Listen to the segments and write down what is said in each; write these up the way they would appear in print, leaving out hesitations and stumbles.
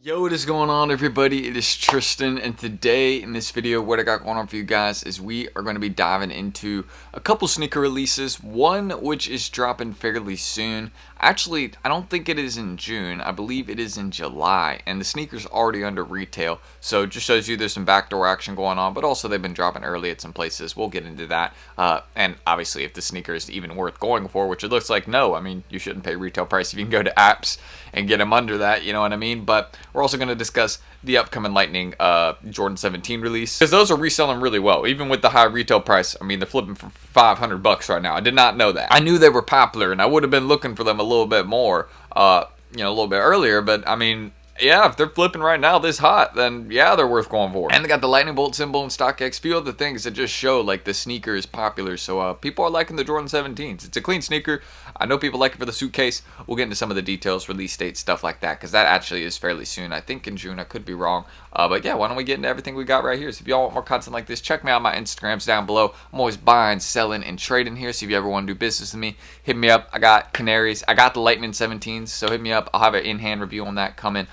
Yo, what is going on, everybody? It is Tristan, and today in this video, what I got going on for you guys is we are going to be diving into a couple sneaker releases. One which is dropping fairly soon. Actually, I don't think it is in June. I believe it is in July, and the sneaker's already under retail. So it just shows you there's some backdoor action going on, but also they've been dropping early at some places. We'll get into that. And obviously, if the sneaker is even worth going for, which it looks like no. I mean, you shouldn't pay retail price if you can go to apps and get them under that, you know what I mean? But we're also going to discuss the upcoming Lightning Jordan 17 release, because those are reselling really well, even with the high retail price. I mean, they're flipping for $500 right now. I did not know that. I knew they were popular, and I would have been looking for them a little bit more, a little bit earlier. But I mean, yeah, if they're flipping right now this hot, then yeah, they're worth going for. And they got the lightning bolt symbol in StockX. Few other things that just show like the sneaker is popular. So people are liking the Jordan 17s. It's a clean sneaker. I know people like it for the suitcase. We'll get into some of the details, release date, stuff like that, because that actually is fairly soon. I think in June. I could be wrong. But yeah, why don't we get into everything we got right here? So if y'all want more content like this, check me out. My Instagram's down below. I'm always buying, selling, and trading here. So if you ever want to do business with me, hit me up. I got Canaries. I got the Lightning 17s. So hit me up. I'll have an in-hand review on that coming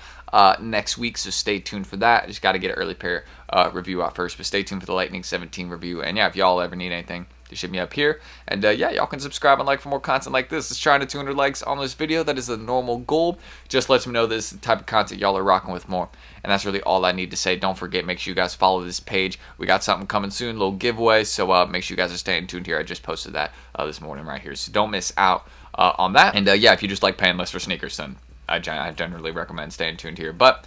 next week, so stay tuned for that. I just got to get an early pair review out first, but stay tuned for the Lightning 17 review. And yeah, if y'all ever need anything, just hit me up here. And yeah, y'all can subscribe and like for more content like this. Let's try to 200 likes on this video. That is the normal goal. Just lets me know this is the type of content y'all are rocking with more. And that's really all I need to say. Don't forget, make sure you guys follow this page. We got something coming soon, a little giveaway. So make sure you guys are staying tuned here. I just posted that this morning right here, so don't miss out on that. And yeah, if you just like paying less for sneakers, then I generally recommend staying tuned here. But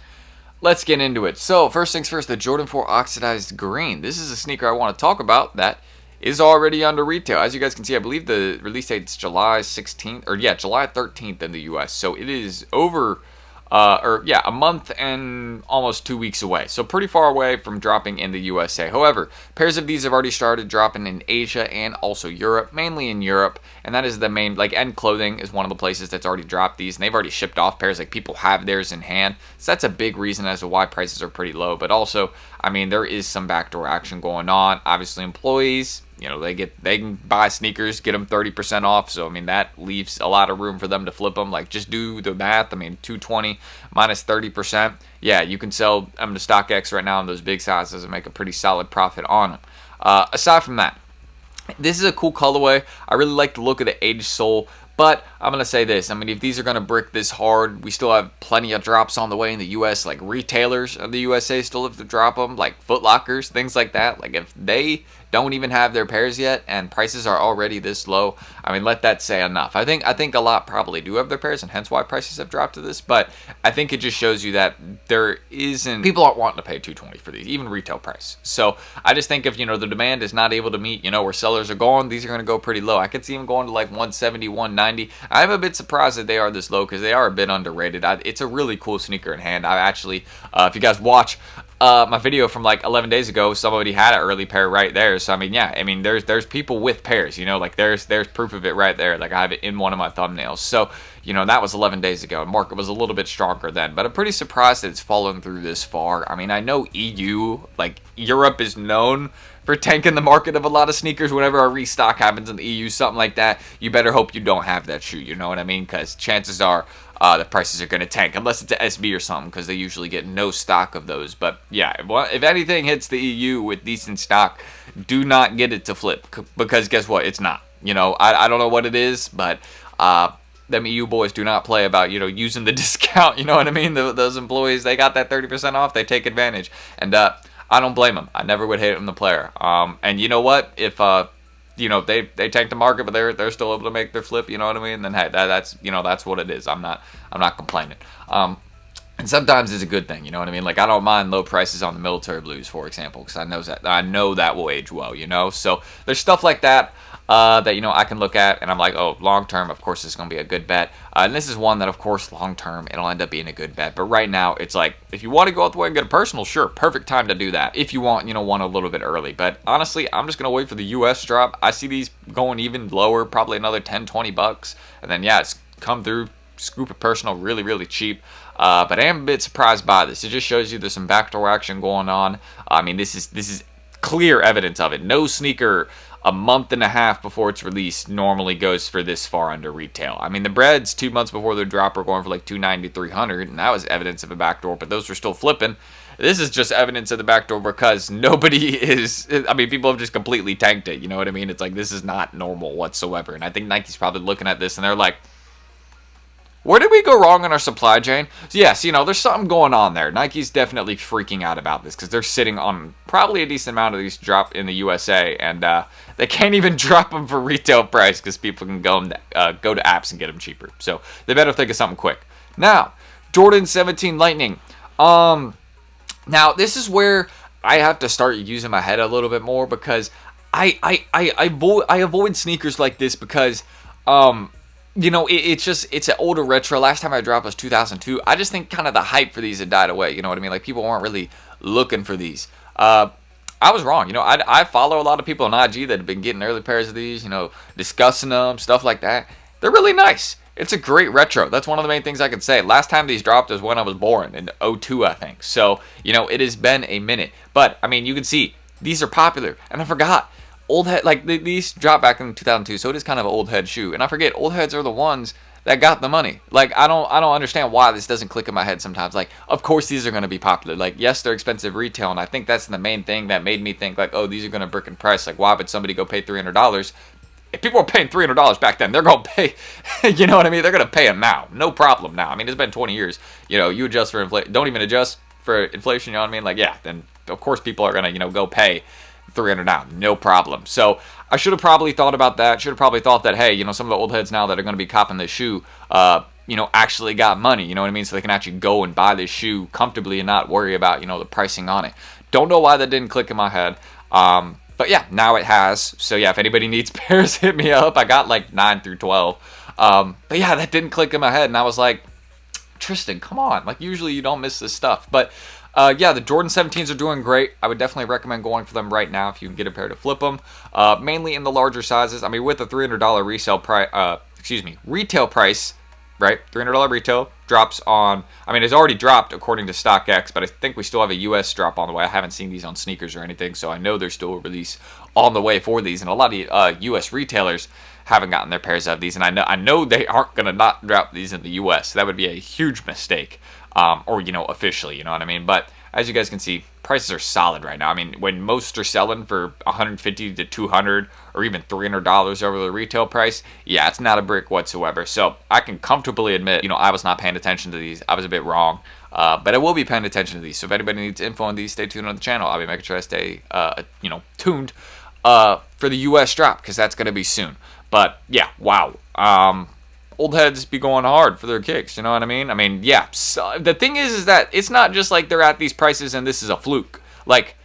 let's get into it. So first things first, the Jordan 4 Oxidized Green. This is a sneaker I want to talk about that is already under retail. As you guys can see, I believe the release date is July 16th, or yeah, July 13th in the US. So it is over, a month and almost 2 weeks away. So pretty far away from dropping in the USA. However, pairs of these have already started dropping in Asia and also Europe, mainly in Europe. And that is the main, like, End Clothing is one of the places that's already dropped these. And they've already shipped off pairs, like people have theirs in hand. So that's a big reason as to why prices are pretty low. But also, I mean, there is some backdoor action going on. Obviously, employees, they can buy sneakers, get them 30% off. So I mean, that leaves a lot of room for them to flip them. Like, just do the math. I mean, 220 minus 30%. Yeah, you can sell them to StockX right now in those big sizes and make a pretty solid profit on them. Aside from that, this is a cool colorway. I really like the look of the aged sole. But I'm going to say this. I mean, if these are going to brick this hard, we still have plenty of drops on the way in the U.S. Like, retailers of the USA still have to drop them, like Foot Lockers, things like that. Like, if they don't even have their pairs yet and prices are already this low, I mean, let that say enough. I think a lot probably do have their pairs, and hence why prices have dropped to this. But I think it just shows you that there isn't, people aren't wanting to pay $220 for these, even retail price. So I just think if the demand is not able to meet where sellers are going, these are going to go pretty low. I could see them going to like 170, 190. I'm a bit surprised that they are this low, because they are a bit underrated. It's a really cool sneaker in hand. I actually, if you guys watch my video from like 11 days ago, somebody had an early pair right there. So I mean, yeah, I mean, there's people with pairs, like there's proof of it right there. Like, I have it in one of my thumbnails. So that was 11 days ago, and market was a little bit stronger then. But I'm pretty surprised that it's fallen through this far. I mean, I know EU, like Europe, is known for tanking the market of a lot of sneakers. Whenever a restock happens in the EU, something like that, you better hope you don't have that shoe. You know what I mean? Because chances are the prices are going to tank, unless it's an SB or something, because they usually get no stock of those. But yeah, if anything hits the EU with decent stock, do not get it to flip, because guess what? It's not. I don't know what it is, but them EU boys do not play about, using the discount. You know what I mean? Those employees, they got that 30% off. They take advantage. And I don't blame them. I never would hate them, the player. And you know what? If they tank the market, but they're still able to make their flip, you know what I mean? Then hey, that's what it is. I'm not complaining. And sometimes it's a good thing, you know what I mean? Like, I don't mind low prices on the military blues, for example, because I know that will age well, So there's stuff like that that I can look at, and I'm like, oh, long term, of course, it's going to be a good bet. And this is one that, of course, long term, it'll end up being a good bet. But right now, it's like, if you want to go out the way and get a personal, sure, perfect time to do that. If you want, one a little bit early. But honestly, I'm just going to wait for the US drop. I see these going even lower, probably another 10, 20 bucks. And then, yeah, it's come through, scoop it personal, really, really cheap. But I am a bit surprised by this. It just shows you there's some backdoor action going on. I mean, this is clear evidence of it. No sneaker a month and a half before it's released normally goes for this far under retail. I mean, the breads 2 months before their drop were going for like $290, $300, and that was evidence of a backdoor, but those were still flipping. This is just evidence of the backdoor because nobody is, I mean, people have just completely tanked it, you know what I mean? It's like, this is not normal whatsoever, and I think Nike's probably looking at this and they're like, where did we go wrong in our supply chain? So yes, you know, there's something going on there. Nike's definitely freaking out about this because they're sitting on probably a decent amount of these drop in the USA, and they can't even drop them for retail price because people can go to apps and get them cheaper. So they better think of something quick. Now, Jordan 17 Lightning. Now this is where I have to start using my head a little bit more because I avoid sneakers like this because you know, it's an older retro. Last time I dropped was 2002. I just think kind of the hype for these had died away. You know what I mean? Like, people weren't really looking for these. I was wrong. You know, I follow a lot of people on IG that have been getting early pairs of these, you know, discussing them, stuff like that. They're really nice. It's a great retro. That's one of the main things I can say. Last time these dropped was when I was born, in 02, I think. So, you know, it has been a minute. But, I mean, you can see, these are popular. And I forgot. Old head, like, these dropped back in 2002, so it is kind of an old head shoe. And I forget, old heads are the ones that got the money. Like, I don't understand why this doesn't click in my head sometimes. Like, of course these are going to be popular. Like, yes, they're expensive retail, and I think that's the main thing that made me think, like, oh, these are going to brick in price. Like, why would somebody go pay $300? If people were paying $300 back then, they're going to pay, you know what I mean? They're going to pay them now. No problem now. I mean, it's been 20 years. You know, you adjust for inflation. Don't even adjust for inflation, you know what I mean? Like, yeah, then, of course, people are going to, you know, go pay $300 now. No problem. So, I should have probably thought about that. Should have probably thought that, hey, you know, some of the old heads now that are going to be copping this shoe, you know, actually got money, you know what I mean? So they can actually go and buy this shoe comfortably and not worry about, you know, the pricing on it. Don't know why that didn't click in my head. But yeah, now it has. So yeah, if anybody needs pairs, hit me up. I got like 9 through 12. But yeah, that didn't click in my head. And I was like, Tristan, come on. Like, usually you don't miss this stuff. But yeah, the Jordan 17s are doing great. I would definitely recommend going for them right now if you can get a pair to flip them. Mainly in the larger sizes. I mean, with the $300 resale price, retail price, right? $300 retail drops on, I mean, it's already dropped according to StockX, but I think we still have a US drop on the way. I haven't seen these on sneakers or anything, so I know there's still a release on the way for these. And a lot of US retailers haven't gotten their pairs of these, and I know they aren't going to not drop these in the US. That would be a huge mistake, or, you know, officially, you know what I mean? But as you guys can see, prices are solid right now. I mean, when most are selling for $150 to $200 or even $300 over the retail price, yeah, it's not a brick whatsoever. So I can comfortably admit, you know, I was not paying attention to these. I was a bit wrong, but I will be paying attention to these. So if anybody needs info on these, stay tuned on the channel. I'll be making sure I stay, you know, tuned for the US drop, because that's going to be soon. But yeah, wow. Old heads be going hard for their kicks, you know what I mean? I mean, yeah. So the thing is that it's not just like they're at these prices and this is a fluke. Like,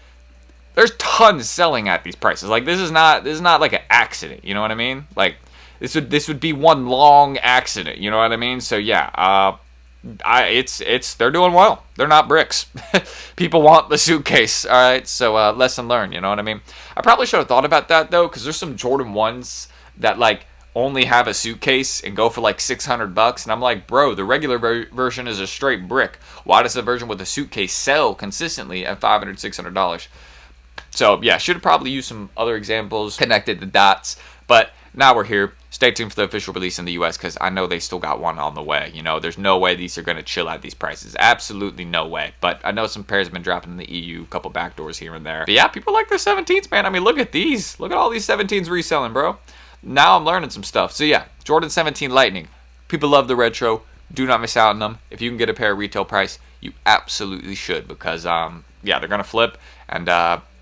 there's tons selling at these prices. Like, this is not like an accident, you know what I mean? Like, this would be one long accident, you know what I mean? So yeah, they're doing well. They're not bricks. People want the suitcase, all right? So lesson learned, you know what I mean? I probably should have thought about that though, because there's some Jordan 1s that like only have a suitcase and go for like $600, and I'm like, bro, the regular version is a straight brick. Why does the version with a suitcase sell consistently at $500, $600? So yeah, should have probably used some other examples, connected the dots, but now we're here. Stay tuned for the official release in the US, because I know they still got one on the way. You know, there's no way these are going to chill at these prices. Absolutely no way. But I know some pairs have been dropping in the EU, a couple backdoors here and there. But yeah, people like their 17s, man. I mean, look at these. Look at all these 17s reselling, bro. Now I'm learning some stuff. So yeah, Jordan 17 Lightning. People love the retro. Do not miss out on them. If you can get a pair at retail price, you absolutely should, because yeah, they're gonna flip, and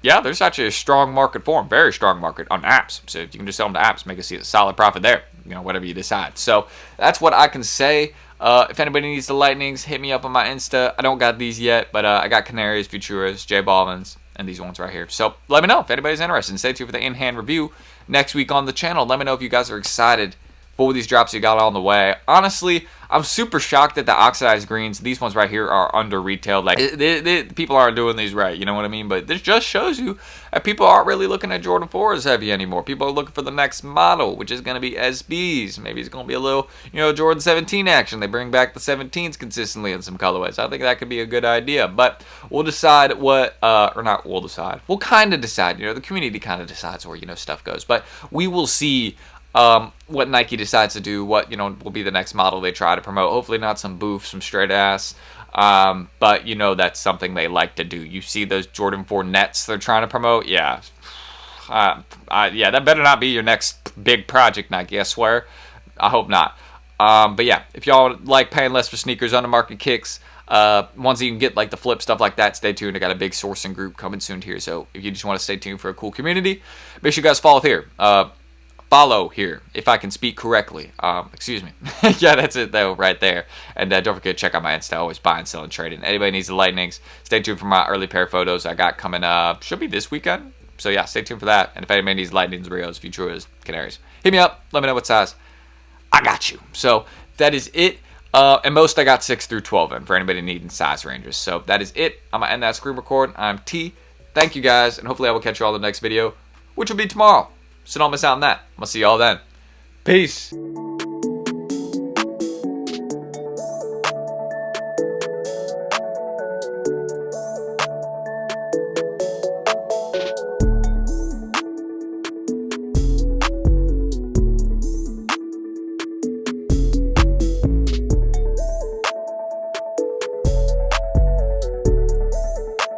yeah, there's actually a strong market for them, very strong market on apps. So if you can just sell them to apps, make a solid profit there. You know, whatever you decide. So that's what I can say. If anybody needs the Lightnings, hit me up on my Insta. I don't got these yet, but I got Canaries, Futuras, J Balvin's, and these ones right here. So let me know if anybody's interested. And stay tuned for the in-hand review next week on the channel. Let me know if you guys are excited for these drops you got on the way. Honestly, I'm super shocked that the oxidized greens, these ones right here, are under retailed. Like, people aren't doing these right, you know what I mean? But this just shows you that people aren't really looking at Jordan 4s heavy anymore. People are looking for the next model, which is going to be SBs. Maybe it's going to be a little, Jordan 17 action. They bring back the 17s consistently in some colorways. I think that could be a good idea. But we'll decide what, or not we'll decide. We'll kind of decide. The community kind of decides where, stuff goes. But we will see what Nike decides to do, what will be the next model they try to promote. Hopefully not some boof, some straight ass, but that's something they like to do. You see those Jordan 4 nets they're trying to promote, yeah, yeah, that better not be your next big project, Nike. I swear, I hope not. But yeah, if y'all like paying less for sneakers, undermarket kicks, ones that you can get like the flip, stuff like that, stay tuned. I got a big sourcing group coming soon here, so if you just want to stay tuned for a cool community, make sure you guys follow here. Follow here, if I can speak correctly. Excuse me. Yeah, that's it though, right there. And don't forget to check out my Insta. Always buying, selling, trading. Anybody needs the lightnings, stay tuned for my early pair photos I got coming up. Should be this weekend. So yeah, stay tuned for that. And if anybody needs lightnings, Rios, Futuras, Canaries, hit me up. Let me know what size. I got you. So that is it. And most I got 6 through 12 in for anybody needing size ranges. So that is it. I'm gonna end that screen record. I'm T. Thank you guys, and hopefully I will catch you all in the next video, which will be tomorrow. So don't miss out on that. I'll see y'all then. Peace.